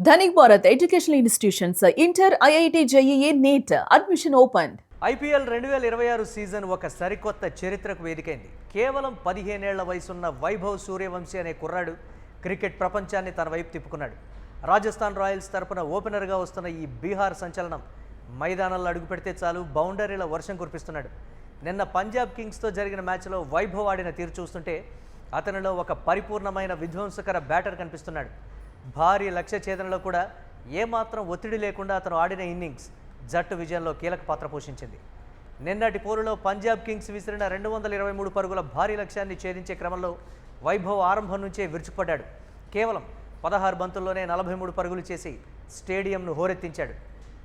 Dhanik Bharat Educational Institutions, Inter, IIT, JEE, NEET, admission opened. IPL 2026 season ఒక సరికొత్త చరిత్రకు వేదికైంది. కేవలం 15 ఏళ్ల వయసున్న వైభవ్ సూర్యవంశీ అనే కుర్రాడు క్రికెట్ ప్రపంచాన్ని తన వైపు తిప్పుకున్నాడు. రాజస్థాన్ రాయల్స్ తరపున ఓపెనర్గా వస్తున్న ఈ బీహార్ సంచలనం మైదానంలో అడుగుపెడితే చాలు బౌండరీల వర్షం కురిపిస్తున్నాడు. నిన్న పంజాబ్ కింగ్స్తో జరిగిన మ్యాచ్లో వైభవ్ ఆడిన తీరు చూస్తుంటే అతనిలో ఒక పరిపూర్ణమైన విధ్వంసకర బ్యాటర్ కనిపిస్తున్నాడు. భారీ లక్ష్య ఛేదనలో కూడా ఏమాత్రం ఒత్తిడి లేకుండా అతను ఆడిన ఇన్నింగ్స్ జట్టు విజయంలో కీలక పాత్ర పోషించింది. నిన్నటి పోరులో పంజాబ్ కింగ్స్ విసిరిన 223 పరుగుల భారీ లక్ష్యాన్ని ఛేదించే క్రమంలో వైభవ్ ఆరంభం నుంచే విరుచుకుపడ్డాడు. కేవలం 16 బంతుల్లోనే 43 పరుగులు చేసి స్టేడియంను హోరెత్తించాడు.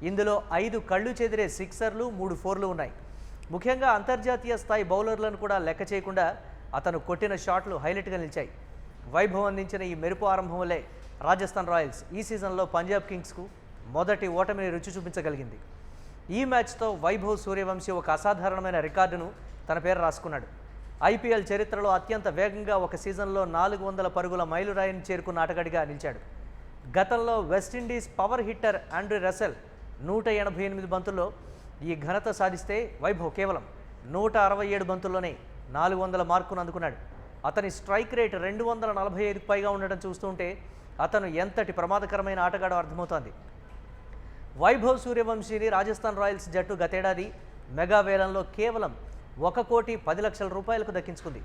ఇందులో 5 కళ్ళు చెదిరే సిక్సర్లు, 3 ఫోర్లు ఉన్నాయి. ముఖ్యంగా అంతర్జాతీయ స్థాయి బౌలర్లను కూడా లెక్క చేయకుండా అతను కొట్టిన షాట్లు హైలైట్గా నిలిచాయి. వైభవ్ అందించిన ఈ మెరుపు ఆరంభం వల్లే రాజస్థాన్ రాయల్స్ ఈ సీజన్లో పంజాబ్ కింగ్స్కు మొదటి ఓటమిని రుచి చూపించగలిగింది. ఈ మ్యాచ్తో వైభవ్ సూర్యవంశీ ఒక అసాధారణమైన రికార్డును తన పేరు రాసుకున్నాడు. ఐపీఎల్ చరిత్రలో అత్యంత వేగంగా ఒక సీజన్లో 400 పరుగుల మైలురాయిని చేరుకున్న ఆటగాడిగా నిలిచాడు. గతంలో West Indies power hitter Andrew Russell 188 బంతుల్లో ఈ ఘనత సాధిస్తే వైభవ్ కేవలం 167 బంతుల్లోనే 400 మార్కును అందుకున్నాడు. అతని స్ట్రైక్ రేట్ 245కు పైగా ఉండడం చూస్తుంటే అతను ఎంతటి ప్రమాదకరమైన ఆటగాడో అర్థమవుతోంది. వైభవ్ సూర్యవంశీని రాజస్థాన్ రాయల్స్ జట్టు గతేడాది మెగా వేలంలో కేవలం 1,10,00,000 రూపాయలకు దక్కించుకుంది.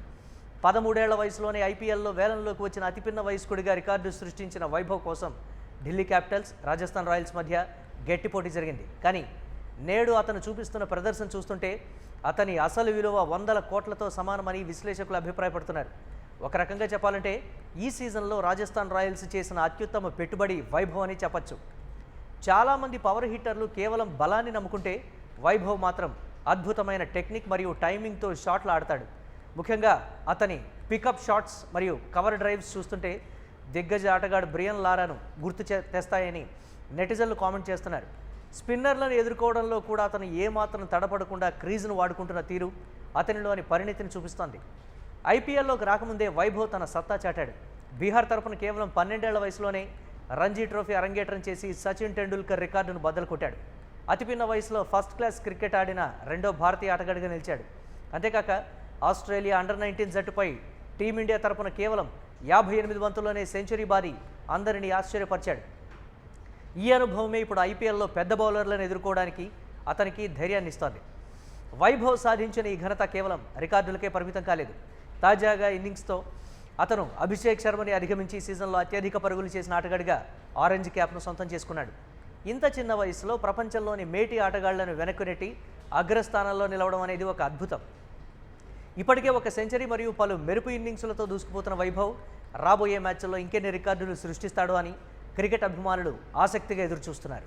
13 ఏళ్ల వయసులోనే ఐపీఎల్లో వేలంలోకి వచ్చిన అతిపిన్న వయస్కుడిగా రికార్డు సృష్టించిన వైభవ్ కోసం ఢిల్లీ క్యాపిటల్స్, రాజస్థాన్ రాయల్స్ మధ్య గట్టి పోటీ జరిగింది. కానీ నేడు అతను చూపిస్తున్న ప్రదర్శన చూస్తుంటే అతని అసలు విలువ 100 కోట్లతో సమానమని విశ్లేషకులు అభిప్రాయపడుతున్నారు. ఒక రకంగా చెప్పాలంటే ఈ సీజన్లో రాజస్థాన్ రాయల్స్ చేసిన అత్యుత్తమ పెట్టుబడి వైభవ్ అని చెప్పచ్చు. చాలామంది పవర్ హిట్టర్లు కేవలం బలాన్ని నమ్ముకుంటే వైభవ్ మాత్రం అద్భుతమైన టెక్నిక్ మరియు టైమింగ్తో షాట్లు ఆడతాడు. ముఖ్యంగా అతని పికప్ షాట్స్ మరియు కవర్ డ్రైవ్స్ చూస్తుంటే దిగ్గజ ఆటగాడు బ్రియన్ లారాను గుర్తు తెస్తాయని నెటిజన్లు కామెంట్ చేస్తున్నారు. స్పిన్నర్లను ఎదుర్కోవడంలో కూడా అతను ఏమాత్రం తడపడకుండా క్రీజును వాడుకుంటున్న తీరు అతనిలోని పరిణితిని చూపిస్తోంది. ఐపీఎల్లోకి రాకముందే వైభవ్ తన సత్తా చాటాడు. బీహార్ తరపున కేవలం 12 ఏళ్ల వయసులోనే రంజీ ట్రోఫీ అరంగేట్రం చేసి సచిన్ టెండూల్కర్ రికార్డును బద్దలు కొట్టాడు. అతిపిన్న వయసులో ఫస్ట్ క్లాస్ క్రికెట్ ఆడిన రెండో భారతీయ ఆటగాడిగా నిలిచాడు. అంతేకాక ఆస్ట్రేలియా అండర్-19 జట్టుపై టీమిండియా తరపున కేవలం 58 బంతుల్లోనే సెంచరీ బాది అందరినీ ఆశ్చర్యపరిచాడు. ఈ అనుభవమే ఇప్పుడు ఐపీఎల్లో పెద్ద బౌలర్లను ఎదుర్కోవడానికి అతనికి ధైర్యాన్ని ఇస్తోంది. వైభవ్ సాధించిన ఈ ఘనత కేవలం రికార్డులకే పరిమితం కాలేదు. తాజాగా ఇన్నింగ్స్తో అతను అభిషేక్ శర్మని అధిగమించి సీజన్లో అత్యధిక పరుగులు చేసిన ఆటగాడిగా ఆరెంజ్ క్యాప్ను సొంతం చేసుకున్నాడు. ఇంత చిన్న వయసులో ప్రపంచంలోని మేటి ఆటగాళ్లను వెనక్కు నెట్టి అగ్రస్థానంలో నిలవడం అనేది ఒక అద్భుతం. ఇప్పటికే ఒక సెంచరీ మరియు పలు మెరుపు ఇన్నింగ్స్లతో దూసుకుపోతున్న వైభవ్ రాబోయే మ్యాచ్ల్లో ఇంకెన్ని రికార్డులు సృష్టిస్తాడో అని క్రికెట్ అభిమానులు ఆసక్తిగా ఎదురుచూస్తున్నారు.